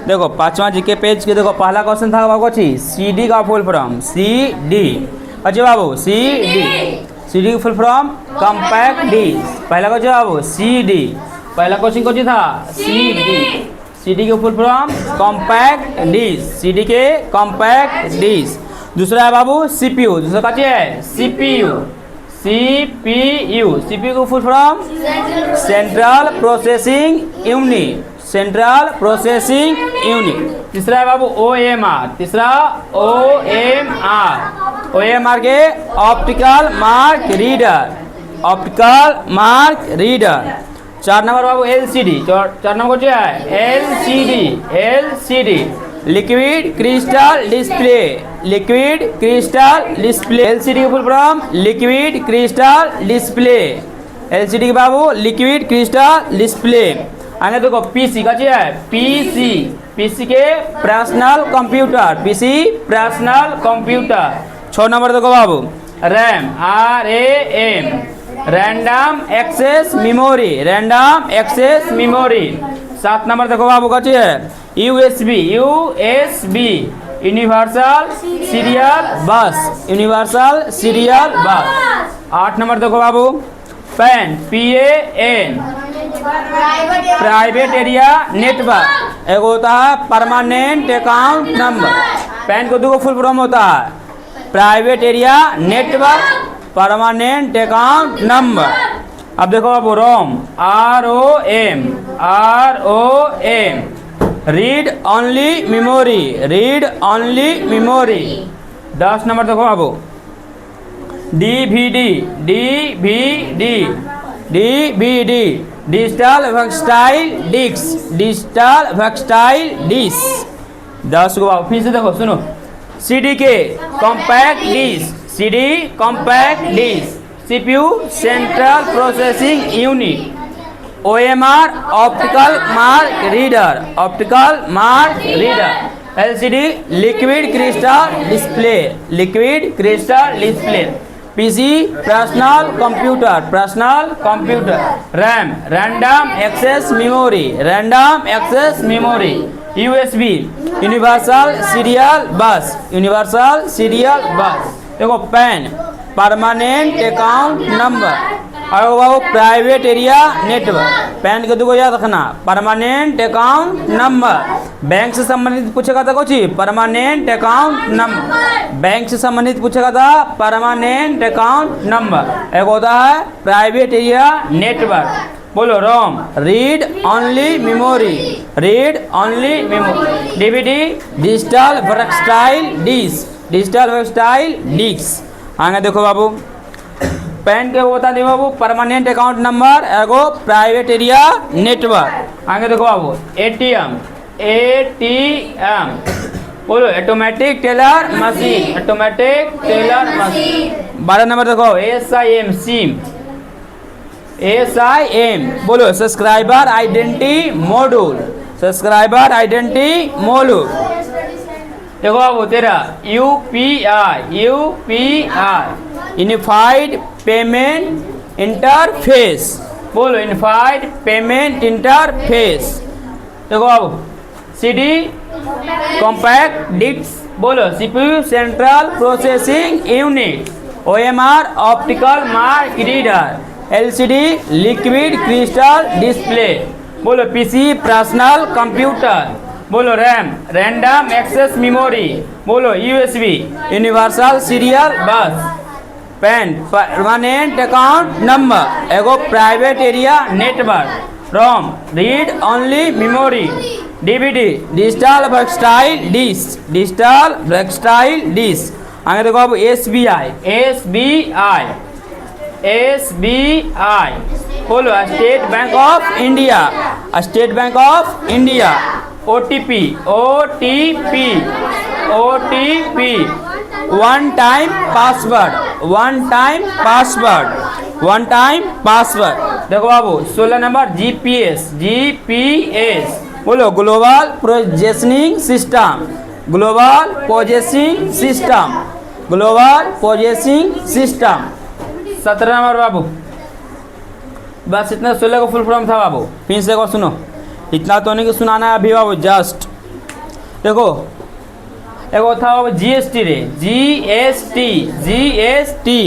देखो 5वां GK page के देखो पहला क्वेश्चन था बाबू अच्छी CD का फुल फॉर्म CD। अच्छा बाबू CD का फुल फॉर्म कॉम्पैक्ट डिस्क। पहला क्वेश्चन बाबू CD, पहला क्वेश्चन कौन था CD के full form compact disc, CD के कॉम्पैक्ट डिस्क। दूसरा है बाबू CPU, दूसरा क्या है CPU को full form central processing unit, central processing unit. तीसरा है बाबू OMR, तीसरा OMR के optical mark reader, optical mark reader. 4 number बाबू LCD, 4 नंबर क्या है LCD liquid crystal display, liquid crystal display. LCD के full form liquid crystal display, LCD के बाबू लिक्विड क्रिस्टल डिस्प्ले। आगे देखो PC का है PC के personal computer, PC personal computer. 6 number देखो बाबू RAM random access memory, random access memory. 7 number देखो बाबू का है USB universal serial bus, universal serial bus. 8 number देखो बाबू PAN प्राइवेट एरिया नेटवर्क। एक होता है परमानेंट अकाउंट नंबर, PAN को दो फुल फॉर्म होता है private area network, permanent account number. अब देखो बाबू ROM read only memory, read only memory. 10 number देखो बाबू DVD digital workstyle disc, digital workstyle disc. 10 को बाबू फिर से देखो सुनो CD के compact disc, CD compact disc. CPU central processing unit, OMR optical mark reader, optical mark reader. LCD liquid crystal display, liquid crystal display. PC personal computer, personal computer. RAM random access memory, random access memory. USB universal serial bus, universal serial bus. देखो PAN permanent account number. और वो private area network. PAN के दो याद रखना permanent account number. Bank से संबंधित पूछेगा था कुछ परमानेंट अकाउंट नंबर, बैंक से संबंधित पूछेगा था परमानेंट अकाउंट नंबर। एक होता है प्राइवेट एरिया नेटवर्क। बोलो ROM read only memory, read only memory. DVD digital workstyle disc, digital workstyle disc. आगे देखो बाबू PAN के होता है बाबू परमानेंट अकाउंट नंबर, एगो प्राइवेट एरिया नेटवर्क। आगे देखो बाबू ATM बोलो automatic teller machine, automatic teller machine. 12 number देखो SIM बोलो subscriber identity module, subscriber identity module. देखो बाबू तेरा UPI यूनिफाइड पेमेंट इंटरफेस, बोलो यूनिफाइड पेमेंट इंटरफेस। देखो बाबू CD कॉम्पैक्ट डिस्क, बोलो CPU central processing unit. OMR optical mark reader. LCD liquid crystal display, बोलो PC पर्सनल कंप्यूटर। बोलो RAM random access memory. बोलो USB universal serial bus. PAN permanent account number, एगो private area network. ROM read only memory. DVD digital workstyle disc, digital workstyle disc. आगे देखो अब SBI बोलो state bank of India, state bank of India. OTP one time password, one time password, one time password. देखो बाबू 16 number GPS बोलो global positioning system, global positioning system, global positioning system. 17 number बाबू बस इतना 16 का full form था बाबू। फिर से को सुनो, इतना तो नहीं कि सुनाना है अभी बाबू, जस्ट देखो एगो था जीएसटी रे, GST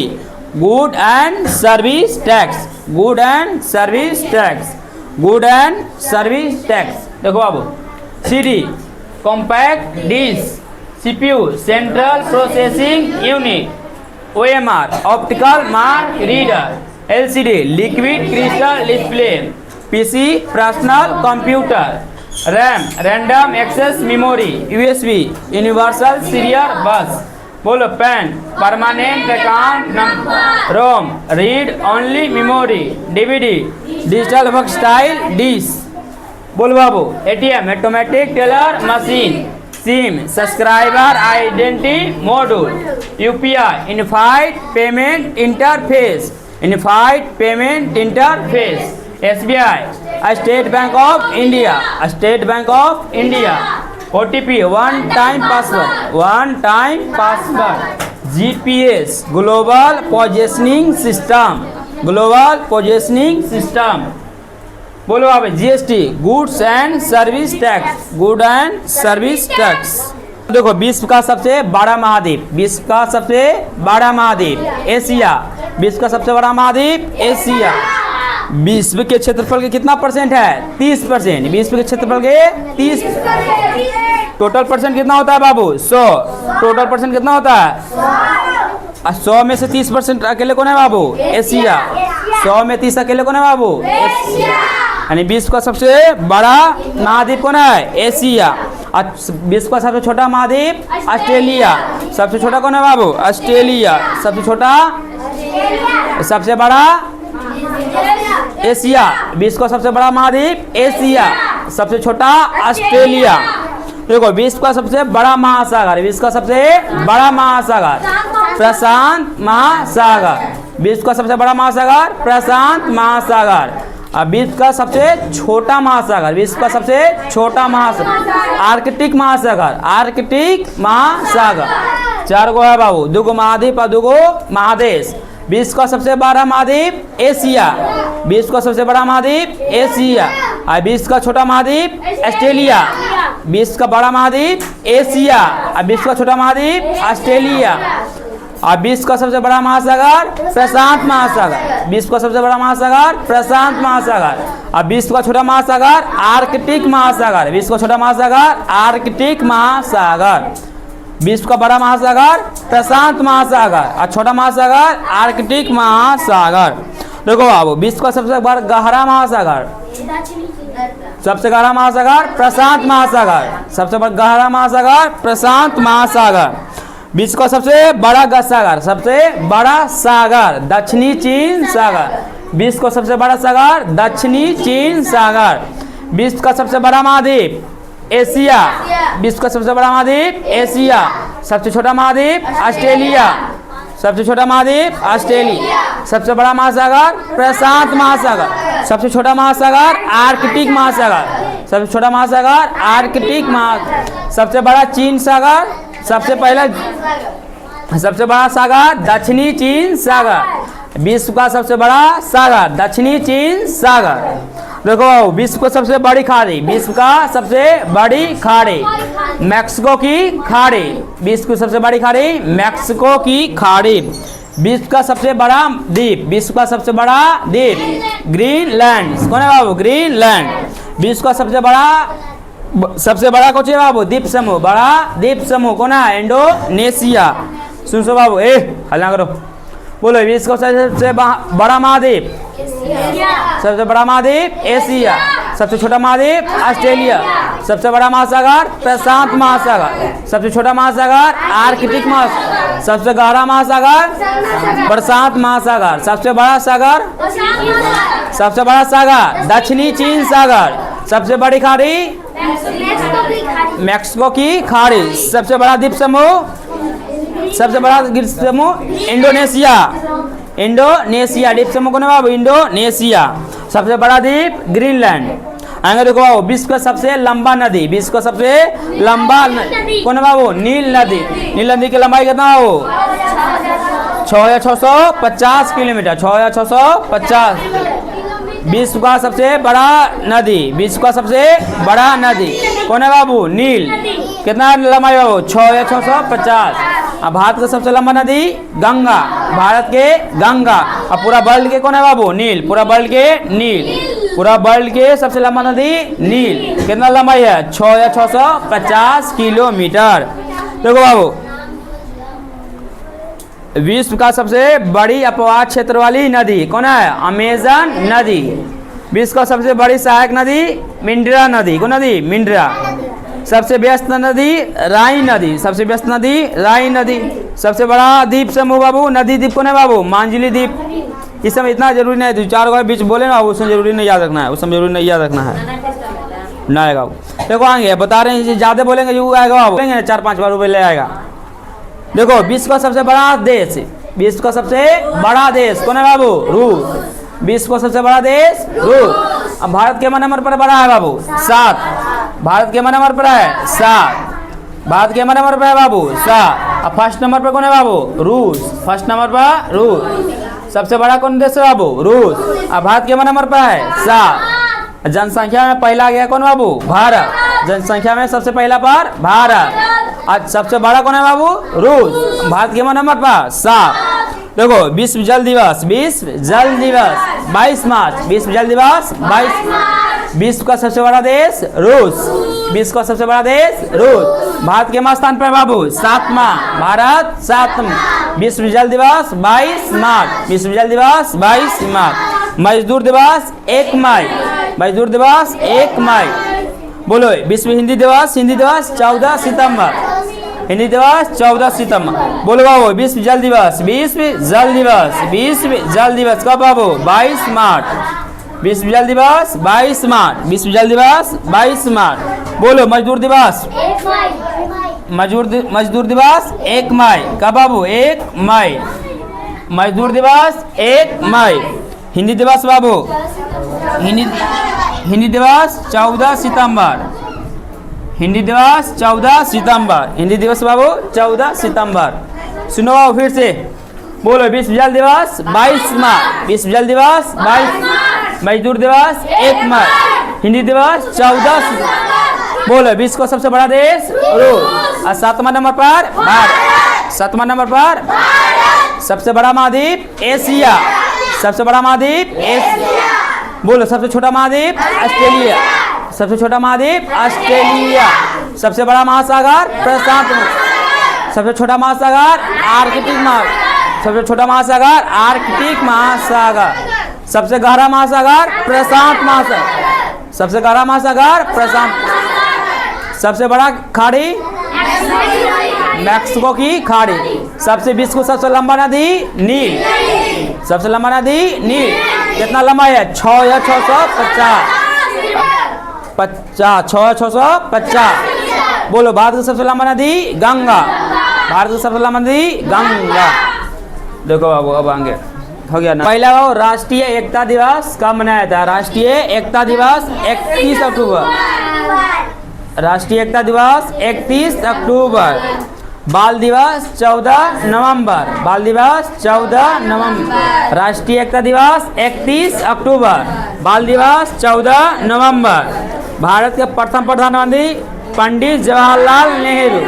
good and service tax, good and service tax, good and service tax. देखो बाबू CD compact disc, CPU central processing unit, OMR optical mark reader, LCD liquid crystal display, PC personal computer, RAM random access memory, USB universal serial bus, बोलो PAN permanent account number, ROM read only memory, DVD digital workstyle disc, बोलो बाबू ATM automatic teller machine, SIM subscriber identity module, UPI unified payment interface, unified payment interface, SBI state bank of India, state bank of India, OTP one time password, one time password, GPS global positioning system, global positioning system, बोलो आप GST goods and service tax, good and service tax. देखो विश्व का सबसे बड़ा महाद्वीप, विश्व का सबसे बड़ा महाद्वीप एशिया, विश्व का सबसे बड़ा महाद्वीप एशिया। विश्व के क्षेत्रफल के कितना परसेंट है? 30%। विश्व के क्षेत्रफल के 30, टोटल परसेंट कितना होता है बाबू? 100। टोटल परसेंट कितना होता है? 100 में से 30% अकेले कौन है बाबू? एशिया। 100 में 30 अकेले कौन है बाबू? एशिया। यानी विश्व का सबसे बड़ा महाद्वीप कौन है? एशिया। विश्व का सबसे छोटा महाद्वीप ऑस्ट्रेलिया। सबसे छोटा कौन है बाबू? ऑस्ट्रेलिया। सबसे छोटा, सबसे बड़ा एशिया। विश्व का सबसे बड़ा महाद्वीप एशिया, सबसे छोटा ऑस्ट्रेलिया। देखो विश्व का सबसे बड़ा महासागर, विश्व का सबसे बड़ा महासागर प्रशांत महासागर। विश्व का सबसे बड़ा महासागर प्रशांत महासागर। अब विश्व का सबसे छोटा महासागर, विश्व का सबसे छोटा महासागर आर्कटिक महासागर, आर्कटिक महासागर। 4 गो है बाबू, 2 गो महाद्वीप और 2 गो महादेश। विश्व का सबसे बड़ा महाद्वीप एशिया, विश्व का सबसे बड़ा महाद्वीप एशिया। और विश्व का छोटा महाद्वीप ऑस्ट्रेलिया। विश्व का बड़ा महाद्वीप एशिया और विश्व का छोटा महाद्वीप ऑस्ट्रेलिया। और विश्व का सबसे बड़ा महासागर प्रशांत महासागर। विश्व का सबसे बड़ा महासागर प्रशांत महासागर। और विश्व का छोटा महासागर आर्कटिक महासागर। विश्व का छोटा महासागर आर्कटिक महासागर। विश्व का बड़ा महासागर प्रशांत महासागर और छोटा महासागर आर्कटिक महासागर। देखो बाबू विश्व का सबसे बड़ा गहरा महासागर, सबसे गहरा महासागर प्रशांत महासागर। सबसे बड़ा गहरा महासागर प्रशांत महासागर। विश्व का सबसे बड़ा सागर, सबसे बड़ा सागर दक्षिणी चीन सागर। विश्व का सबसे बड़ा सागर दक्षिणी चीन सागर। विश्व का सबसे बड़ा महाद्वीप एशिया। विश्व का सबसे बड़ा महाद्वीप एशिया। सबसे छोटा महाद्वीप ऑस्ट्रेलिया। सबसे छोटा महाद्वीप ऑस्ट्रेलिया। सबसे बड़ा महासागर प्रशांत महासागर। सबसे छोटा महासागर आर्कटिक महासागर। सबसे छोटा महासागर आर्कटिक महासागर। सबसे बड़ा चीन सागर। सबसे पहला, सबसे बड़ा सागर दक्षिणी चीन सागर। विश्व का सबसे बड़ा सागर दक्षिणी चीन सागर। देखो विश्व को सबसे बड़ी खाड़ी, विश्व का सबसे बड़ी खाड़ी मैक्सिको की खाड़ी। विश्व की सबसे बड़ी खाड़ी मैक्सिको की खाड़ी। विश्व का सबसे बड़ा द्वीप, विश्व का सबसे बड़ा द्वीप ग्रीनलैंड। कौन है बाबू? ग्रीनलैंड। विश्व का सबसे बड़ा कौन है बाबू? द्वीप समूह, बड़ा द्वीप समूह कौन है? इंडोनेशिया। सुन सो बाबू, हल्ला करो, बोलो विश्व का सबसे बड़ा महाद्वीप, सबसे बड़ा महाद्वीप एशिया। सबसे छोटा महाद्वीप ऑस्ट्रेलिया। सबसे बड़ा महासागर प्रशांत महासागर। सबसे छोटा महासागर आर्कटिक महासागर। सबसे गहरा महासागर प्रशांत महासागर। सबसे बड़ा सागर, सबसे बड़ा सागर दक्षिणी चीन सागर। सबसे बड़ी खाड़ी मैक्सिको की खाड़ी। सबसे बड़ा द्वीप समूह, सबसे बड़ा द्वीप समूह इंडोनेशिया। इंडोनेशिया द्वीप समूह कौन है बाबू? इंडोनेशिया। सबसे बड़ा द्वीप ग्रीनलैंड। आगे देखो बाबू विश्व का सबसे लंबा नदी, विश्व का सबसे लंबा कौन है बाबू? नील नदी। नील नदी की लंबाई कितना है वो? 6650 किलोमीटर। 6650 विश्व का सबसे बड़ा नदी, विश्व का सबसे बड़ा नदी कौन है बाबू? नील। कितना लंबा है बाबू? 6 या 650। अब भारत का सबसे लंबा नदी गंगा, भारत के गंगा। अब पूरा वर्ल्ड के कौन है बाबू? नील। पूरा वर्ल्ड के नील, पूरा वर्ल्ड के सबसे लंबा नदी नील। कितना लंबाई है? 6 या 650 किलोमीटर। देखो बाबू, विश्व का सबसे बड़ी अपवाह क्षेत्र वाली नदी कौन है? अमेजन नदी। विश्व का सबसे बड़ी सहायक नदी मिंड्रा नदी। कौन नदी? मिंड्रा। सबसे व्यस्त नदी राइन नदी, सबसे व्यस्त नदी राइन नदी। सबसे बड़ा द्वीप समूह बाबू, नदी द्वीप कौन है बाबू? मांझिली द्वीप। इस समय इतना जरूरी नहीं है, 2-4 बार बीच बोले ना, उसमें जरूरी नहीं याद रखना है, उसमें जरूरी नहीं याद रखना है ना आएगा। देखो आएंगे, बता रहे हैं ज़्यादा बोलेंगे जो आएगा बाबू, बोलेंगे 4-5 बार रुपये ले आएगा। देखो विश्व का सबसे बड़ा देश, विश्व का सबसे बड़ा देश कौन है बाबू? रूस। विश्व का सबसे बड़ा देश रूस। अब भारत के नंबर पर बड़ा है बाबू? 7। भारत के नंबर पर है 7। भारत के नंबर पर है बाबू 7। अब फर्स्ट नंबर पर कौन है बाबू? रूस। फर्स्ट नंबर पर रूस। सबसे बड़ा कौन देश है बाबू? रूस। अब भारत के नंबर पर है 7। जनसंख्या में पहला गया कौन बाबू? भारत। जनसंख्या में सबसे पहला पर भारत। आज सबसे बड़ा कौन है बाबू? रूस। भारत के नंबर पर 7। देखो विश्व जल दिवस, विश्व जल दिवस 22 मार्च। विश्व जल दिवस 22। विश्व का सबसे बड़ा देश रूस। विश्व का सबसे बड़ा देश रूस। भारत के स्थान पर बाबू? 7वां। भारत 7वां। विश्व जल दिवस 22 मार्च। विश्व जल दिवस 22 मार्च। मजदूर दिवस 1 मई। मजदूर दिवस 1 मई। बोलो विश्व हिंदी दिवस, हिंदी दिवस 14 सितंबर। हिंदी दिवस 14 सितंबर। बोलो बाबू विश्व जल दिवस, विश्व जल दिवस, विश्व जल दिवस कब बाबू? 22 मार्च। विश्व जल दिवस 22 मार्च। विश्व जल दिवस 22 मार्च। बोलो मजदूर दिवस, मजदूर दिवस 1 मई कब बाबू? 1 मई। मजदूर दिवस 1 मई। हिंदी दिवस बाबू, हिंदी दिवस 14 सितंबर। हिंदी दिवस 14 सितंबर। हिंदी दिवस बाबू 14 सितंबर। सुनो बाबू फिर से बोलो विश्व जल दिवस 22 मार्च। विश्व जल दिवस 22। मजदूर दिवस 1 मई। हिंदी दिवस 14 सितंबर। बोलो विश्व का सबसे बड़ा देश रूस। और 7वां नंबर पर भारत। 7वां नंबर पर सबसे बड़ा महाद्वीप एशिया। सबसे बड़ा महाद्वीप एशिया। बोलो सबसे छोटा महाद्वीप ऑस्ट्रेलिया। सबसे छोटा महाद्वीप ऑस्ट्रेलिया। सबसे बड़ा महासागर प्रशांत। सबसे छोटा महासागर आर्कटिक महासागर। सबसे छोटा महासागर आर्कटिक महासागर। सबसे गहरा महासागर प्रशांत महासागर। सबसे गहरा महासागर प्रशांत। सबसे बड़ा खाड़ी मैक्सिको की खाड़ी। सबसे विश्व का सबसे लंबा नदी नील। सबसे लंबा नदी नील। कितना लंबा है? 6 या 650। 6 या 650। बोलो भारत की सबसे लंबा नदी गंगा। भारत की सबसे लंबा नदी गंगा। देखो बाबू अब आगे हो गया ना। पहला वो राष्ट्रीय एकता दिवस कब मनाया था? राष्ट्रीय एकता दिवस 31 अक्टूबर। राष्ट्रीय एकता दिवस 31 अक्टूबर। बाल दिवस 14 नवंबर। बाल दिवस 14 नवंबर। राष्ट्रीय एकता दिवस 31 अक्टूबर। बाल दिवस 14 नवंबर। भारत के प्रथम प्रधानमंत्री पंडित जवाहरलाल नेहरू।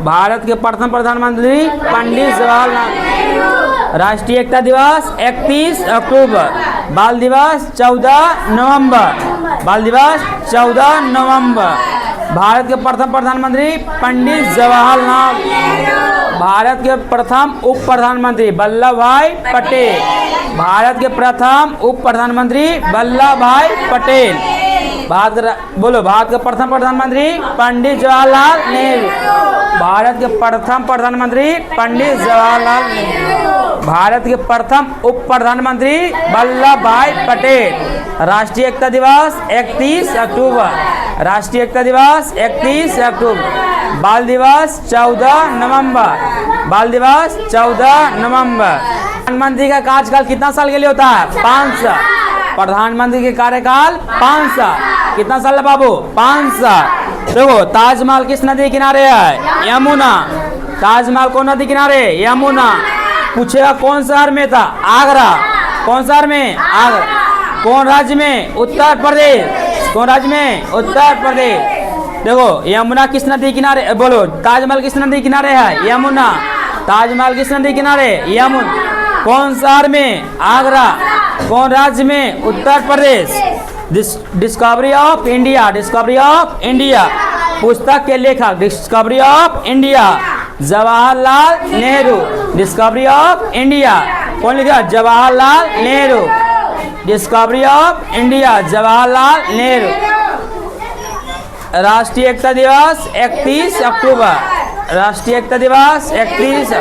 भारत के प्रथम प्रधानमंत्री पंडित जवाहरलाल नेहरू। राष्ट्रीय एकता दिवस 31 अक्टूबर। बाल दिवस 14 नवंबर। बाल दिवस 14 नवंबर। भारत के प्रथम प्रधानमंत्री पंडित जवाहरलाल नेहरू। भारत के प्रथम उप प्रधानमंत्री वल्लभ भाई पटेल। भारत के प्रथम उप प्रधानमंत्री वल्लभ भाई पटेल। बोलो भारत के प्रथम प्रधानमंत्री पंडित जवाहरलाल नेहरू। भारत के प्रथम प्रधानमंत्री पंडित जवाहरलाल नेहरू। भारत के प्रथम उप प्रधानमंत्री वल्लभ भाई पटेल। राष्ट्रीय एकता दिवस 31 अक्टूबर। राष्ट्रीय एकता दिवस 31 अक्टूबर। बाल दिवस 14 नवंबर। बाल दिवस 14 नवंबर। प्रधानमंत्री का कार्यकाल कितना साल के लिए होता है? 5 साल। प्रधानमंत्री के कार्यकाल 5 साल। कितना साल है बाबू? 5 साल। देखो ताजमहल किस नदी के किनारे है? यमुना। ताजमहल कौन नदी किनारे? यमुना। पूछेगा कौन शहर में था? आगरा। कौन शहर में? आगरा। कौन राज्य में? उत्तर प्रदेश। कौन राज्य में? उत्तर प्रदेश। देखो यमुना किस नदी किनारे, बोलो ताजमहल किस नदी किनारे है? यमुना। ताजमहल किस नदी किनारे? यमुना। कौन शहर में? आगरा। कौन राज्य में? Uttar Pradesh. Discovery of India. Discovery of India पुस्तक के लेखक। Discovery of India Jawaharlal Nehru. Discovery of India कौन लिखा? Jawaharlal Nehru. Discovery of India Jawaharlal Nehru. Rashtriya Ekta दिवस 31 अक्टूबर। राष्ट्रीय एकता दिवस 31।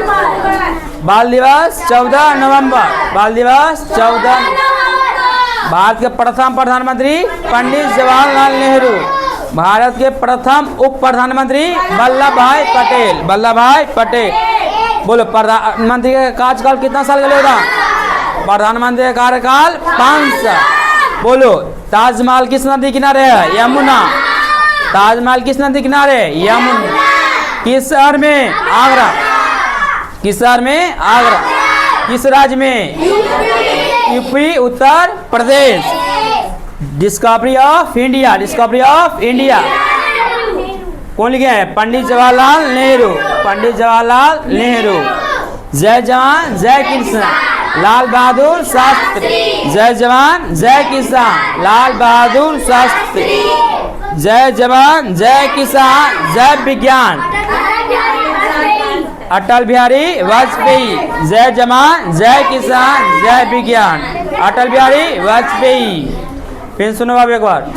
बाल दिवस 14 नवंबर। बाल दिवस 14। भारत के प्रथम प्रधानमंत्री पंडित जवाहरलाल नेहरू। भारत के प्रथम उप प्रधानमंत्री वल्लभ भाई पटेल। वल्लभ भाई पटेल। बोलो प्रधानमंत्री का कार्यकाल कितना साल का लेगा? प्रधानमंत्री का कार्यकाल 5 साल। बोलो ताजमहल किस नदी किनारे है? यमुना। ताजमहल किस नदी किनारे? यमुना। किस शहर में? आगरा। किस शहर में? आगरा। किस राज्य में? UP Uttar Pradesh. Discovery of India. Discovery of India कौन लिखे हैं? पंडित जवाहरलाल नेहरू। पंडित जवाहरलाल नेहरू। जय जवान जय किसान लाल बहादुर शास्त्री। जय जवान जय किसान लाल बहादुर शास्त्री। जय जवान जय किसान जय विज्ञान अटल बिहारी वाजपेयी। जय जवान जय किसान जय विज्ञान अटल बिहारी वाजपेयी। फिर सुनो बाबू एक बार।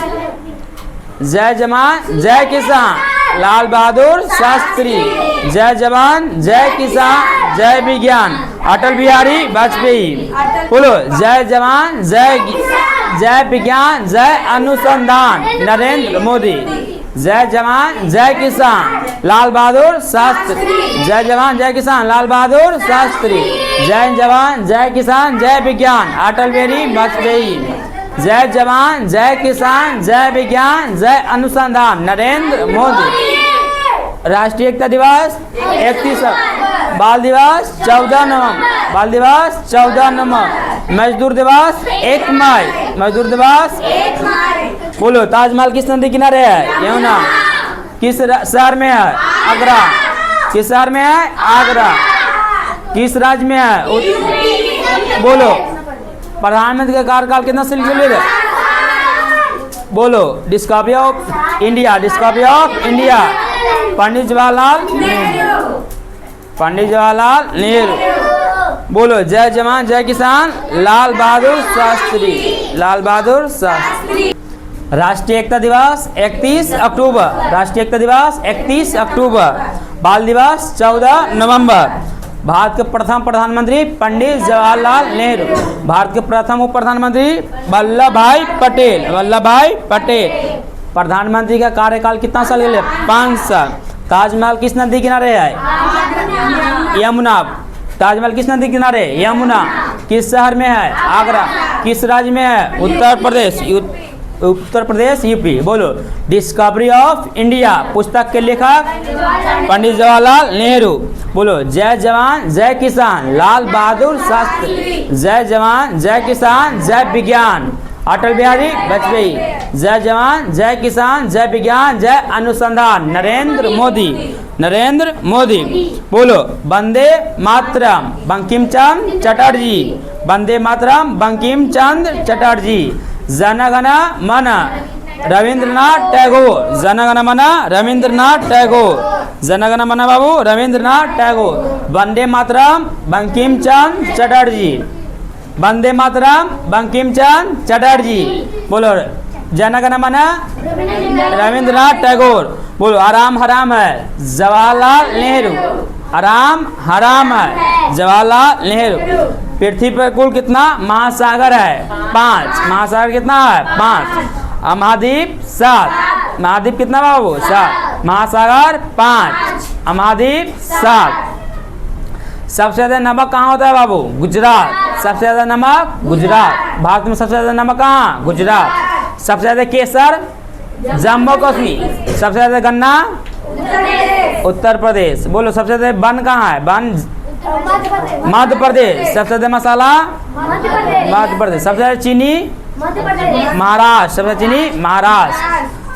जय जवान जय किसान लाल बहादुर शास्त्री। जय जवान जय किसान जय विज्ञान अटल बिहारी वाजपेयी। बोलो जय जवान जय विज्ञान जय अनुसंधान नरेंद्र मोदी। जय जवान जय किसान लाल बहादुर शास्त्री। जय जवान जय किसान लाल बहादुर शास्त्री। जय जवान जय किसान जय विज्ञान अटल बिहारी वाजपेयी। जय जवान जय किसान जय विज्ञान जय अनुसंधान नरेंद्र मोदी। राष्ट्रीय एकता दिवस 31। बाल दिवस 14 नवंबर। बाल दिवस 14 नवंबर। मजदूर दिवस 1 मई। मजदूर दिवस 1 मई। बोलो ताजमहल किस नदी किनारे है? यमुना। किस शहर में है? आगरा। किस शहर में है? आगरा। किस राज्य में है? बोलो प्रधानमंत्री का कार्यकाल कितना साल के लिए? बोलो discovery of India. Discovery of India Pandit Jawaharlal Nehru. Pandit Jawaharlal Nehru. बोलो जय जवान जय किसान लाल बहादुर शास्त्री। लाल बहादुर शास्त्री। राष्ट्रीय एकता दिवस 31 अक्टूबर। राष्ट्रीय एकता दिवस 31 अक्टूबर। बाल दिवस 14 नवंबर। भारत के प्रथम प्रधानमंत्री पंडित जवाहरलाल नेहरू। भारत के प्रथम उप प्रधानमंत्री वल्लभ भाई पटेल। वल्लभ भाई पटेल। प्रधानमंत्री का कार्यकाल कितना साल के लिए? 5 साल। ताजमहल किस नदी किनारे है? यमुना। ताजमहल किस नदी किनारे? यमुना। किस शहर में है? आगरा। किस राज्य में है? उत्तर प्रदेश। उत्तर प्रदेश यूपी। बोलो डिस्कवरी ऑफ इंडिया पुस्तक के लेखक पंडित जवाहरलाल नेहरू। बोलो जय जवान जय किसान लाल बहादुर शास्त्री। जय जवान जय किसान जय विज्ञान अटल बिहारी वाजपेयी। जय जवान जय किसान जय विज्ञान जय अनुसंधान नरेंद्र मोदी। नरेंद्र मोदी। बोलो वंदे मातरम बंकिम चंद्र चटर्जी। वंदे मातरम बंकिम चंद्र चटर्जी। जनगण मन रविंद्रनाथ टैगोर। जनगण मन रविंद्रनाथ टैगोर। जनगण मन बाबू रविंद्रनाथ टैगोर। वंदे मातरम बंकिम चंद्र चटर्जी। वंदे मातरम बंकिम चंद्र चटर्जी। बोलो जनगण मन रविंद्रनाथ टैगोर। बोलो आराम हराम है जवाहरलाल नेहरू। आराम हराम है जवाहरलाल नेहरू। पृथ्वी पर कुल कितना महासागर है? 5। महासागर कितना है? 5। महाद्वीप 7। महाद्वीप कितना बाबू? 7। महासागर 5। महाद्वीप 7। सबसे ज्यादा नमक कहाँ होता है बाबू? गुजरात। सबसे ज्यादा नमक गुजरात। भारत में सबसे ज्यादा नमक कहाँ? गुजरात। सबसे ज्यादा केसर जम्मू कश्मीर। सबसे ज्यादा गन्ना उत्तर प्रदेश। बोलो सबसे ज्यादा वन कहाँ है? वन मध्य प्रदेश। सबसे ज्यादा मसाला मध्य प्रदेश। सबसे ज्यादा चीनी महाराष्ट्र। सभ्यता चीनी महाराष्ट्र।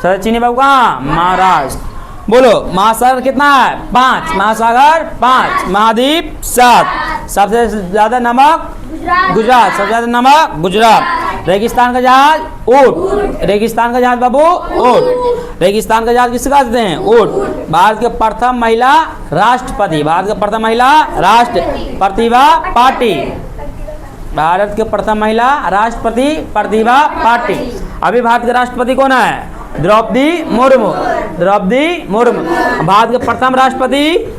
सभ्यता चीनी बाबू कहाँ? महाराष्ट्र। बोलो महासागर कितना है? 5। महासागर 5। महाद्वीप 7। सबसे ज्यादा नमक गुजरात। सबसे ज्यादा नमक गुजरात। रेगिस्तान का जहाज ऊंट। रेगिस्तान का जहाज बाबू ऊंट। रेगिस्तान का जहाज किससे कहते हैं? ऊंट। भारत के प्रथम महिला राष्ट्रपति। भारत के प्रथम महिला राष्ट्रपति प्रतिभा पाटिल। भारत के प्रथम महिला राष्ट्रपति प्रतिभा पाटिल। अभी भारत के राष्ट्रपति कौन है? द्रौपदी मुर्मू। द्रौपदी मुर्मू। भारत के प्रथम राष्ट्रपति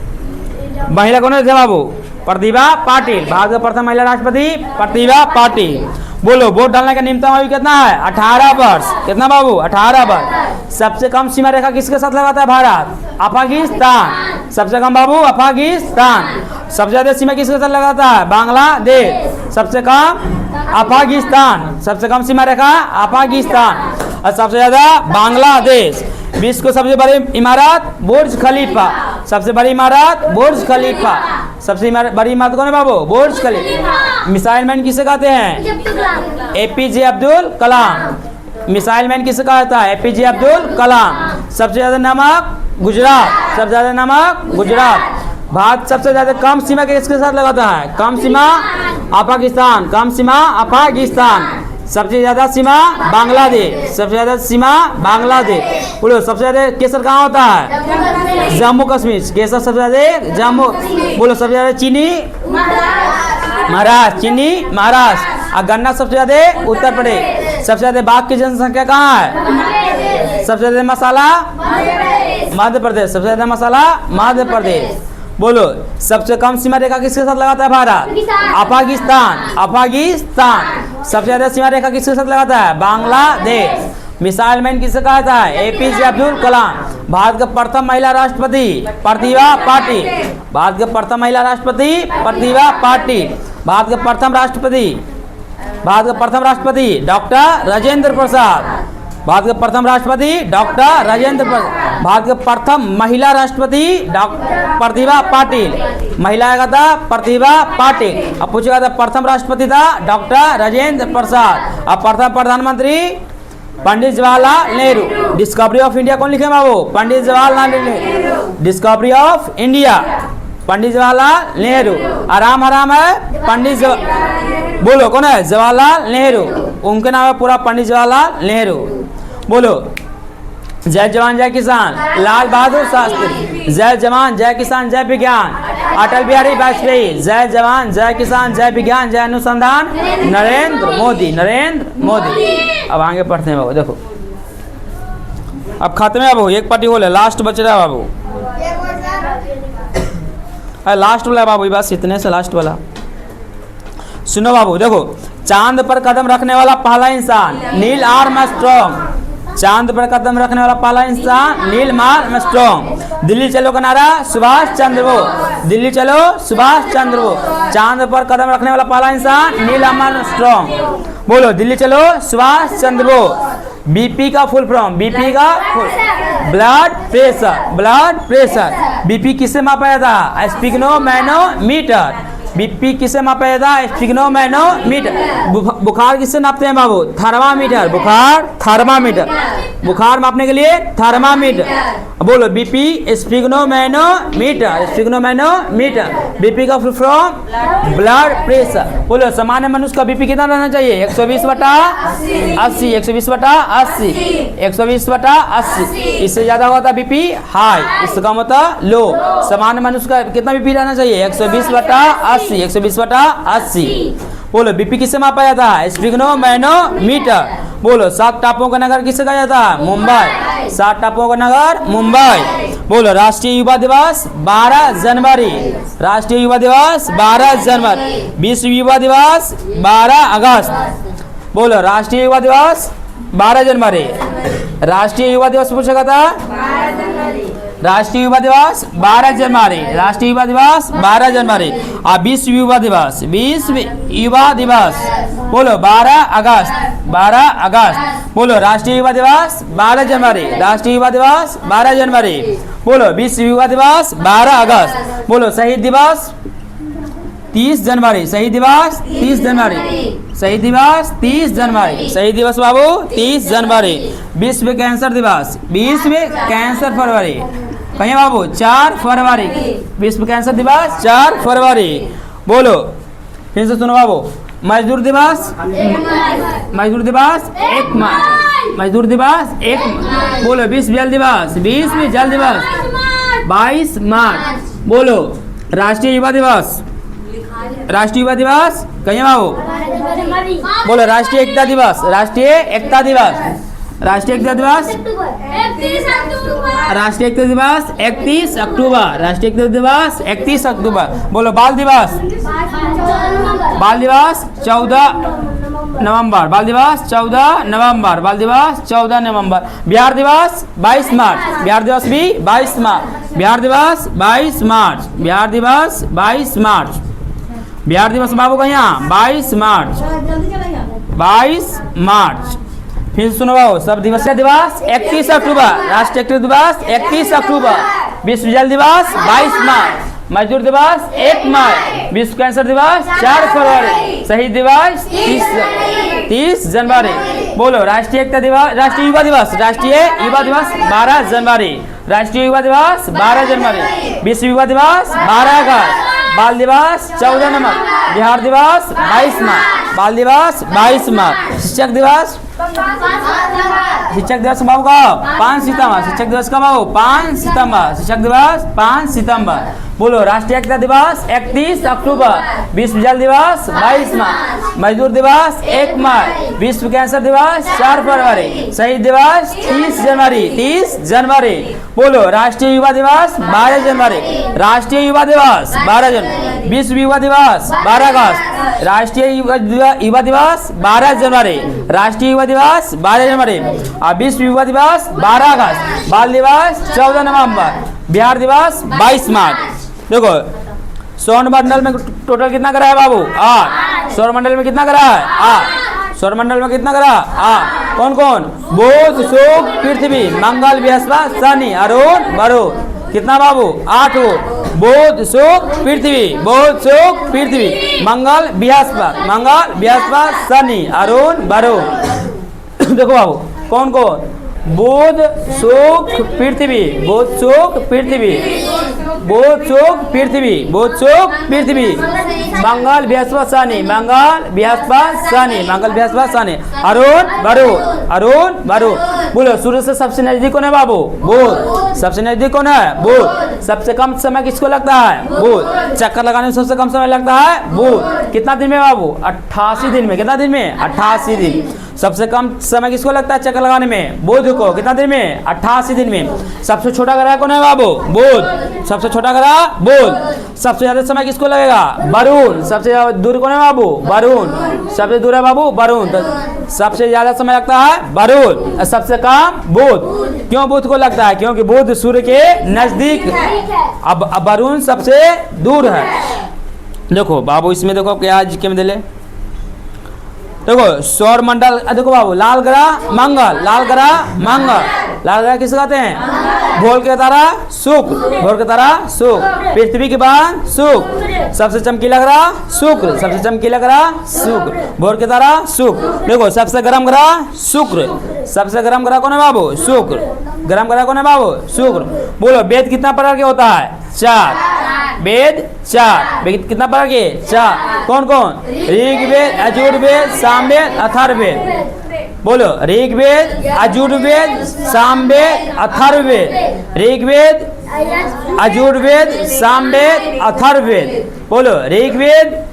महिला कौन है बाबू? प्रतिभा पाटिल। भारत के प्रथम महिला राष्ट्रपति प्रतिभा पाटिल। बोलो वोट डालने का न्यूनतम आयु कितना है? 18 वर्ष। कितना बाबू? 18 वर्ष। सबसे कम सीमा रेखा किसके साथ लगाता है भारत? अफगानिस्तान। सबसे कम बाबू अफगानिस्तान। सबसे ज्यादा सीमा किसके साथ लगाता है? बांग्लादेश। सबसे कम अफगानिस्तान। सबसे कम सीमा रेखा अफगानिस्तान और सबसे ज्यादा बांग्लादेश। विश्व को सबसे बड़ी इमारत बुर्ज खलीफा। सबसे बड़ी इमारत बुर्ज खलीफा। सबसे बड़ी इमारत कौन है बाबू? बुर्ज खलीफा। मिसाइल मैन किसे कहते हैं? APJ Abdul Kalam. Missile man किसे कहता है? एपीजे अब्दुल कलाम। सबसे ज्यादा नमक गुजरात। सबसे ज्यादा नमक गुजरात। भारत सबसे ज्यादा कम सीमा किसके साथ लगाता है? कम सीमा अफगानिस्तान। कम सीमा अफगानिस्तान। सबसे ज्यादा सीमा बांग्लादेश। सबसे ज्यादा सीमा बांग्लादेश। बोलो सबसे ज्यादा केसर कहाँ होता है? जम्मू कश्मीर। केसर सबसे ज्यादा जम्मू। बोलो सबसे ज्यादा चीनी महाराष्ट्र। चीनी महाराष्ट्र। और गन्ना सबसे ज्यादा उत्तर प्रदेश। सबसे ज्यादा बाघ की जनसंख्या कहाँ है? सबसे ज्यादा मसाला मध्य प्रदेश। सबसे ज्यादा मसाला मध्य प्रदेश। बोलो सबसे कम सीमा रेखा किसके साथ लगाता है भारत? अफगानिस्तान। अफगानिस्तान। सबसे ज्यादा सीमा रेखा किसके साथ लगाता है? बांग्लादेश। मिसाइल मैन किसे कहता है? एपीजे अब्दुल कलाम। भारत के प्रथम महिला राष्ट्रपति प्रतिभा पाटिल। भारत के प्रथम महिला राष्ट्रपति प्रतिभा पाटिल। भारत के प्रथम राष्ट्रपति डॉक्टर राजेंद्र प्रसाद। भारत के प्रथम राष्ट्रपति डॉक्टर राजेंद्र प्रसाद। भारत के प्रथम महिला राष्ट्रपति डॉक्टर प्रतिभा पाटिल। महिला का था प्रतिभा पाटिल। अब पूछेगा था प्रथम राष्ट्रपति था डॉक्टर राजेंद्र प्रसाद। अब प्रथम प्रधानमंत्री Pandit Jawaharlal Nehru. Discovery of India कौन लिखे बाबू? Pandit Jawaharlal Nehru. Discovery of India Pandit Jawaharlal Nehru. आराम आराम है पंडित बोलो कौन है? जवाहरलाल नेहरू। उनके नाम है पूरा पंडित जवाहरलाल नेहरू। बोलो जय जवान जय किसान लाल बहादुर शास्त्री। जय जवान जय किसान जय विज्ञान अटल बिहारी वाजपेयी। जय जवान जय किसान जय विज्ञान जय अनुसंधान नरेंद्र मोदी। नरेंद्र मोदी। अब आगे पढ़ते हैं बाबू। देखो अब खत्म है बाबू। एक पार्टी बोले लास्ट बच रहा है बाबू। लास्ट वाला बाबू बस इतने से लास्ट वाला सुनो बाबू। देखो चांद पर कदम रखने वाला पहला इंसान नील आर्मस्ट्रॉन्ग। चांद पर कदम रखने वाला पहला इंसान नील आर्मस्ट्रॉन्ग। दिल्ली चलो का नारा सुभाष चंद्र बोस। दिल्ली चलो सुभाष चंद्र बोस। चांद पर कदम रखने वाला पहला इंसान नील आर्मस्ट्रॉन्ग। बोलो दिल्ली चलो सुभाष चंद्र बोस। बीपी का फुल फॉर्म। बीपी का full blood pressure. Blood pressure. BP किससे मापा जाता है? स्पिग्नोमेनोमीटर। बीपी किससे मापा जाता है? स्पिग्नोमेनोमीटर। बुखार किससे नापते हैं बाबू? थर्मामीटर। बुखार थर्मामीटर। बुखार मापने के लिए थर्मामीटर। बोलो बीपी स्पिग्नोमेनोमीटर। स्पिग्नोमेनोमीटर। बीपी का फुल फॉर्म ब्लड प्रेशर। बोलो सामान्य मनुष्य का बीपी कितना रहना चाहिए? 120/80। 120/80। 120/80। इससे ज्यादा होता बीपी हाई, इससे कम होता लो। सामान्य मनुष्य का कितना बीपी रहना चाहिए? 120/80। 120/80। बोलो बीपी किससे मापा जाता है? स्पिग्नोमेनोमीटर। बोलो 7 टापुओं का नगर किससे कहा जाता है? मुंबई। 7 टापुओं का नगर मुंबई। बोलो राष्ट्रीय युवा दिवस 12 जनवरी। राष्ट्रीय युवा दिवस 12 जनवरी। विश्व युवा दिवस 12 अगस्त। बोलो राष्ट्रीय युवा दिवस 12 जनवरी। राष्ट्रीय युवा दिवस पूछेगा था? राष्ट्रीय युवा दिवस 12 जनवरी। राष्ट्रीय युवा दिवस 12 जनवरी। और विश्व युवा दिवस बोलो 12 अगस्त। 12 अगस्त। बोलो राष्ट्रीय युवा दिवस 12 जनवरी। राष्ट्रीय युवा दिवस 12 जनवरी। बोलो विश्व युवा दिवस 12 अगस्त। बोलो शहीद दिवस 30 जनवरी। शहीद दिवस 30 जनवरी। शहीद दिवस 30 जनवरी। शहीद दिवस बाबू 30 जनवरी। विश्व कैंसर दिवस, विश्व कैंसर फरवरी। कहिए बाबू 4 फरवरी। विश्व कैंसर दिवस 4 फरवरी। बोलो फिर से सुनो बाबू। मजदूर दिवस, मजदूर दिवस 1 मार्च। मजदूर दिवस 1। बोलो विश्व जल दिवस, विश्व जल दिवस 22 मार्च। बोलो राष्ट्रीय युवा दिवस, राष्ट्रीय युवा दिवस कहिए बाबू। बोलो राष्ट्रीय एकता दिवस, राष्ट्रीय एकता दिवस, राष्ट्रीय एकता दिवस, राष्ट्रीय एकता दिवस 31 अक्टूबर। राष्ट्रीय एकता दिवस 31 अक्टूबर। बोलो बाल दिवस, बाल दिवस 14 नवंबर। बाल दिवस 14 नवंबर। बाल दिवस 14 नवंबर। बिहार दिवस 22 मार्च। बिहार दिवस भी 22 मार्च। बिहार दिवस 22 मार्च। बिहार दिवस 22 मार्च। बिहार दिवस बाबू का यहाँ 22 मार्च, 22 मार्च। फिर सुनो बाबू सब दिवस। दिवस 31 अक्टूबर। राष्ट्रीय एकता दिवस 31 अक्टूबर। विश्व जल दिवस 22 मार्च। मजदूर दिवस 1 मार्च। विश्व कैंसर दिवस 4 फरवरी। शहीद दिवस 30 जनवरी। बोलो राष्ट्रीय एकता दिवस, राष्ट्रीय युवा दिवस, राष्ट्रीय युवा दिवस 12 जनवरी। राष्ट्रीय युवा दिवस 12 जनवरी। विश्व युवा दिवस 12 अगस्त। बाल दिवस 14 नवंबर। बिहार दिवस 22 मार्च। बाल दिवस 22 मार्च। शिक्षक दिवस, शिक्षक दिवस बाबू का 5 सितंबर। शिक्षक दिवस का बाबू 5 सितंबर। शिक्षक दिवस 5 सितंबर। बोलो राष्ट्रीय एकता दिवस 31 अक्टूबर। विश्व जल दिवस 22 मार्च। मजदूर दिवस 1 मार्च। विश्व कैंसर दिवस 4 फरवरी। शहीद दिवस 30 जनवरी। 30 जनवरी। बोलो राष्ट्रीय युवा दिवस 12 जनवरी। राष्ट्रीय युवा दिवस 12 जनवरी। विश्व युवा दिवस 12 अगस्त। राष्ट्रीय युवा दिवस 12 जनवरी। राष्ट्रीय युवा दिवस 12 जनवरी और विश्व युवा दिवस 12 अगस्त। बाल दिवस 14 नवंबर। बिहार दिवस 22 मार्च। देखो सौर मंडल में टोटल कितना करा है बाबू? 8। सौर मंडल में कितना करा है? 8। सौर मंडल में कितना करा? 8। कौन कौन? बुध, शुक्र, पृथ्वी, मंगल, बृहस्पति, शनि, अरुण, वरुण। कितना बाबू? 8 गो। बुध, शुक्र, पृथ्वी, बुध, शुक्र, पृथ्वी, मंगल, बृहस्पति, मंगल, बृहस्पति, शनि, अरुण, वरुण। देखो बाबू कौन कौन? बुध, शुक्र, पृथ्वी, बुध, शुक्र, पृथ्वी, बुध, शुक्र, पृथ्वी, बुध, शुक्र, पृथ्वी, मंगल, बृहस्पति, शनि, मंगल, बृहस्पति, शनि, मंगल, बृहस्पति, शनि, अरुण, वरुण, अरुण, वरुण। बोलो सूर्य से सबसे नजदीक कौन है बाबू? बुध। सबसे नजदीक कौन है? बुध। सबसे कम समय किसको लगता है? बुध। चक्कर लगाने में सबसे कम समय लगता है? बुध। कितना दिन में बाबू? 88 दिन में। कितना दिन में? 88 दिन। सबसे कम समय किसको लगता है चक्कर लगाने में? बुध को। कितना दिन में? 88 दिन में। सबसे छोटा ग्रह कौन है बाबू? बुध। सबसे छोटा ग्रह बुध। सबसे ज्यादा समय किसको लगेगा? वरुण। सबसे दूर कौन है बाबू? वरुण। सबसे दूर है बाबू वरुण। तो सबसे ज्यादा समय लगता है वरुण, सबसे कम बुध। क्यों बुध को लगता है? क्योंकि बुध सूर्य के नजदीक है, अब वरुण सबसे दूर है। देखो बाबू इसमें देखो क्या जीके में दिले। देखो सौर मंडल, देखो बाबू लाल ग्रह मंगल, लाल ग्रह मंगल। लाल ग्रह किसे कहते हैं? भोर के तारा शुक्र, भोर के तारा शुक्र। पृथ्वी के बाद शुक्र। सबसे चमकीला ग्रह शुक्र, सबसे चमकीला ग्रह शुक्र। भोर के तारा शुक्र। देखो सबसे गर्म ग्रह शुक्र। सबसे गर्म ग्रह कौन है बाबू? शुक्र। गर्म ग्रह कौन है बाबू? शुक्र। बोलो वेद कितना प्रकार के होता है? 4। वेद 4। वेद कितना प्रकार के? 4। कौन कौन? ऋग्वेद, यजुर्वेद, सामवेद, अथर्ववेद। बोलो ऋग्वेद, यजुर्वेद, सामवेद, अथर्ववेद। ऋग्वेद, यजुर्वेद, सामवेद, अथर्ववेद। बोलो ऋग्वेद,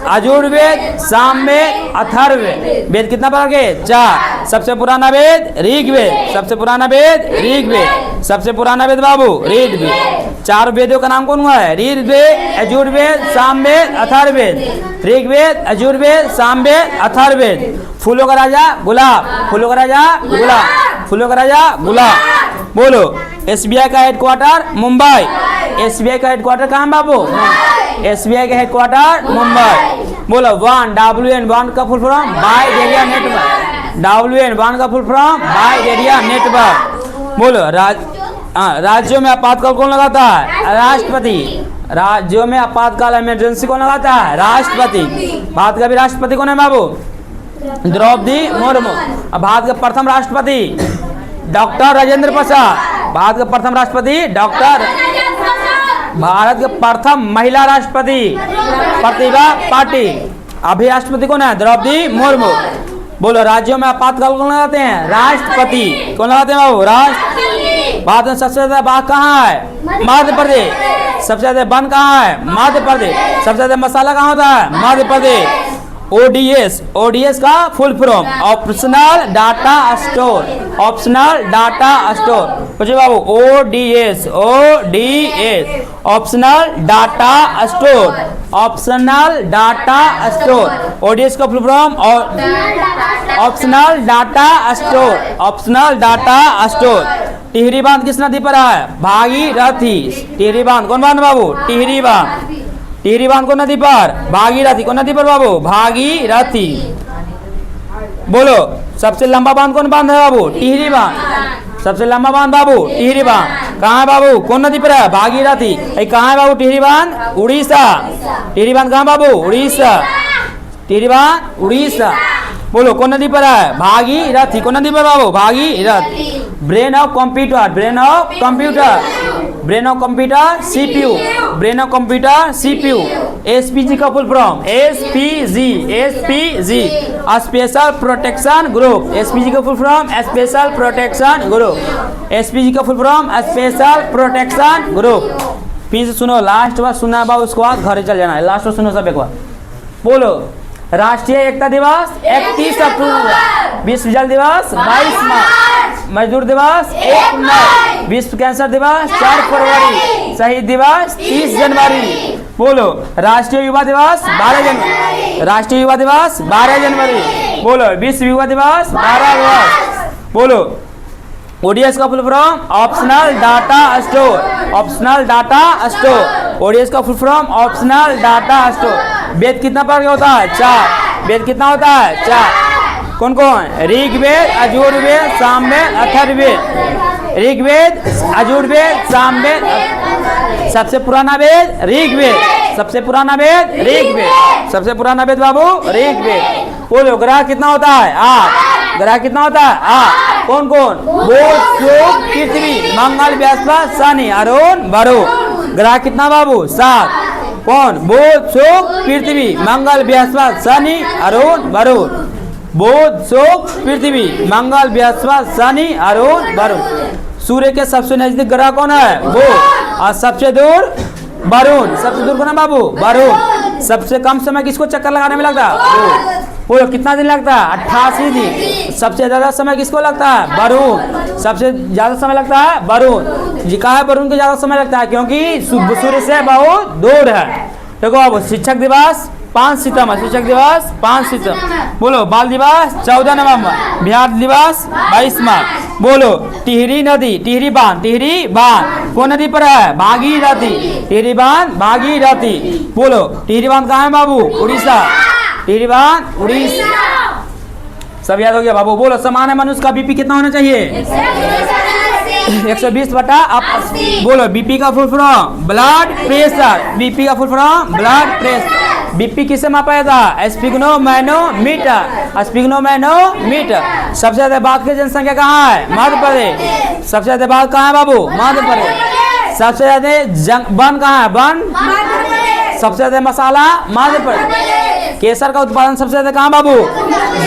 यजुर्वेद, सामवेद, अथर्ववेद। वेद कितना प्रकार के? 4। सबसे पुराना वेद ऋग्वेद। सबसे पुराना वेद ऋग्वेद। सबसे पुराना वेद बाबू ऋग्वेद। 4 वेदों का नाम कौन हुआ है? ऋग्वेद, यजुर्वेद, सामवेद, अथर्ववेद। ऋग्वेद, यजुर्वेद, सामवेद, अथर्ववेद। फूलों का राजा गुलाब। फूलों का राजा गुलाब। फूलों का राजा गुलाब। बोलो एसबीआई का हेडक्वार्टर मुंबई। एसबीआई का हेडक्वार्टर कहाँ है बाबू? एसबीआई का हेडक्वार्टर मुंबई। बोलो WN, वन का full form wide area network. WN, वन का full form wide area network. बोलो राज्यों में आपातकाल कौन लगाता है? राष्ट्रपति। राज्यों में आपातकाल इमरजेंसी कौन लगाता है? राष्ट्रपति। भारत का भी राष्ट्रपति कौन है बाबू? द्रौपदी मुर्मू। अब भारत के प्रथम राष्ट्रपति डॉक्टर राजेंद्र प्रसाद। भारत के प्रथम राष्ट्रपति डॉक्टर। भारत के प्रथम महिला राष्ट्रपति प्रतिभा पाटिल। अभी राष्ट्रपति कौन है? द्रौपदी मुर्मू। बोलो राज्यों में आपातकाल कौन लगाते हैं? राष्ट्रपति। कौन लगाते हैं बाबू? राष्ट्रपति। भारत में सबसे ज्यादा बाघ कहाँ है? मध्य प्रदेश। सबसे ज्यादा वन कहाँ है? मध्य प्रदेश। सबसे ज्यादा मसाला कहाँ होता है? मध्य प्रदेश। ओडीएस, ओडीएस का full form optional data store. Optional data store पूछिए बाबू। ODS, ODS optional data store. Optional data store. ODS का full form optional data store. Optional data store. Tehri बांध किस नदी पर है? भागीरथी। टिहरी बांध कौन बांध बाबू? टिहरी बांध। टिहरी बांध कौन नदी पर? भागीरथी। कौन नदी पर बाबू? भागीरथी। बोलो सबसे लंबा बांध कौन बांध है बाबू? टिहरी बांध। सबसे लंबा बांध बाबू टिहरी बांध। कहाँ है बाबू? कौन नदी पर है? भागीरथी। कहाँ है बाबू टिहरी बांध? उड़ीसा। टिहरी बांध कहाँ बाबू? उड़ीसा। टिहरी बांध उड़ीसा। बोलो कौन नदी पर है? भागीरथी। कौन नदी पर बाबू? Bhagirathi. Brain of computer, brain of computer, brain of computer CPU. Brain of computer CPU. SPG का full form SPG. SPG special protection group. SPG का full form special protection group. SPG का full form special protection group. फिर से सुनो, last बार सुना बाबू, उसके बाद घर चल जाना है। लास्ट बार सुनो सब एक बार। बोलो राष्ट्रीय एकता दिवस 31 अक्टूबर। विश्व जल दिवस 22 मार्च। मजदूर दिवस 1 मई। विश्व कैंसर दिवस 4 फरवरी। शहीद दिवस 30 जनवरी। बोलो राष्ट्रीय युवा दिवस 12 जनवरी। राष्ट्रीय युवा दिवस 12 जनवरी। बोलो विश्व युवा दिवस 12 अगस्त। बोलो ओडीएस का full form optional data store. Optional data store. ODS का full form optional data store. वेद कितना प्रकार का होता है? 4। वेद कितना होता है? 4। कौन कौन? ऋग्वेद, यजुर्वेद, सामवेद, अथर्ववेद। ऋग्वेद, यजुर्वेद, सामवेद। सबसे पुराना वेद ऋग्वेद। सबसे पुराना वेद ऋग्वेद। सबसे पुराना वेद बाबू ऋग्वेद। बोलो ग्रह कितना होता है? 8। ग्रह कितना होता है? 8। कौन कौन? बुध, शुक्र, पृथ्वी, मंगल, बृहस्पति, शनि, अरुण, वरुण। ग्रह कितना बाबू? 7। कौन? बुध, शुक्र, पृथ्वी, मंगल, बृहस्पति, शनि, अरुण, वरुण। बुध, शुक्र, पृथ्वी, मंगल, बृहस्पति, शनि, अरुण, वरुण। सूर्य के सबसे नजदीक ग्रह कौन है? बुध। और सबसे दूर वरुण। सबसे दूर कौन है बाबू? वरुण। सबसे कम समय किसको चक्कर लगाने में लगता है? बोलो कितना दिन लगता है? 88 दिन। सबसे ज्यादा समय किसको लगता है? वरुण। सबसे ज्यादा समय लगता है वरुण जी। कहा है वरुण को ज्यादा समय लगता है? क्योंकि सूर्य से बहुत दूर है। देखो अब शिक्षक दिवस 5 सितंबर। शिक्षक दिवस 5 सितंबर। बोलो बाल दिवस 14 नवंबर। बिहार दिवस 22 मार्च। बोलो टिहरी नदी, टिहरी बांध, टिहरी बांध कौन नदी पर है? भागीरथी। टिहरी बांध भागीरथी। बोलो टिहरी बांध कहाँ है बाबू? उड़ीसा। टिहरी बांध उड़ीसा। सब याद हो गया बाबू? बोलो सामान्य मनुष्य का बीपी कितना होना चाहिए? 120/80। बोलो बीपी का full form blood pressure. BP का full form blood pressure. BP किससे मापा जाता है? स्पिग्नोमैनोमीटर। स्पिग्नोमैनोमीटर। सबसे ज्यादा बाघ की जनसंख्या कहाँ है? मध्य प्रदेश। सबसे ज्यादा बाघ कहाँ है बाबू? मध्य प्रदेश। सबसे ज्यादा वन कहाँ है? वन। सबसे ज्यादा मसाला मध्य प्रदेश। केसर का उत्पादन सबसे ज्यादा कहाँ बाबू?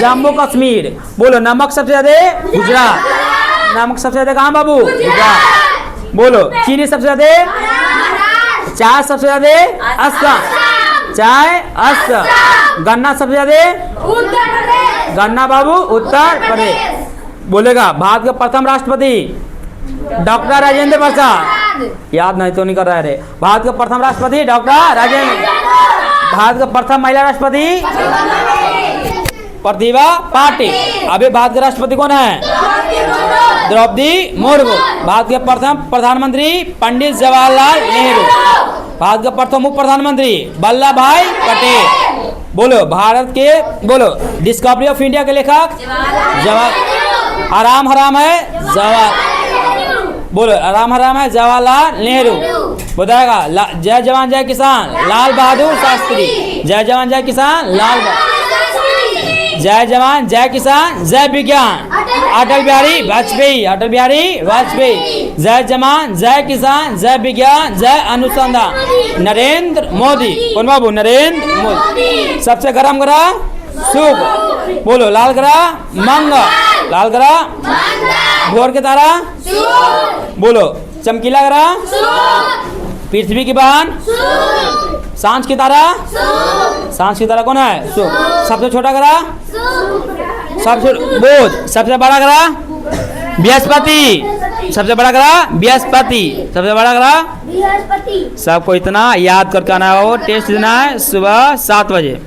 जम्मू कश्मीर। बोलो नमक सबसे ज्यादा? गुजरात। नमक सबसे ज्यादा कहाँ बाबू? गुजरात। बोलो चीनी सबसे ज्यादा? चाय सबसे ज्यादा? असम। चाय असम। गन्ना सबसे ज्यादा? गन्ना बाबू उत्तर प्रदेश। बोलेगा भारत के प्रथम राष्ट्रपति डॉक्टर राजेंद्र प्रसाद। याद नहीं तो नहीं कर रहे रे। भारत के प्रथम राष्ट्रपति डॉक्टर राजेंद्र। भारत के प्रथम महिला राष्ट्रपति प्रतिभा पाटिल। अभी भारत के राष्ट्रपति कौन है? द्रौपदी मुर्मू। भारत के प्रथम प्रधानमंत्री पंडित जवाहरलाल नेहरू। भारत के प्रथम उप प्रधानमंत्री वल्लभ भाई पटेल। बोलो भारत के बोलो डिस्कवरी ऑफ इंडिया के लेखक जवाहर। आराम हराम है जवाहर। बोलो राम राम है जवाहरलाल नेहरू। बताएगा जय जवान जय किसान लाल बहादुर शास्त्री। जय जवान जय किसान लाल जय जवान जय किसान जय विज्ञान अटल बिहारी वाजपेयी। अटल बिहारी वाजपेयी। जय जवान जय किसान जय विज्ञान जय अनुसंधान नरेंद्र मोदी। कौन बाबू? नरेंद्र मोदी। सबसे गरम ग्रह शुभ। बोलो लाल ग्रह मंगल। लाल ग्रह भोर के तारा बोलो चमकीला ग्रह पृथ्वी की बहन सांझ की तारा। सांझ की तारा कौन है? सबसे छोटा ग्रह सबसे बुध। सबसे बड़ा ग्रह बृहस्पति। सबसे बड़ा ग्रह बृहस्पति। सबसे बड़ा ग्रह सबको इतना याद करके आना हो। टेस्ट देना है सुबह 7 बजे।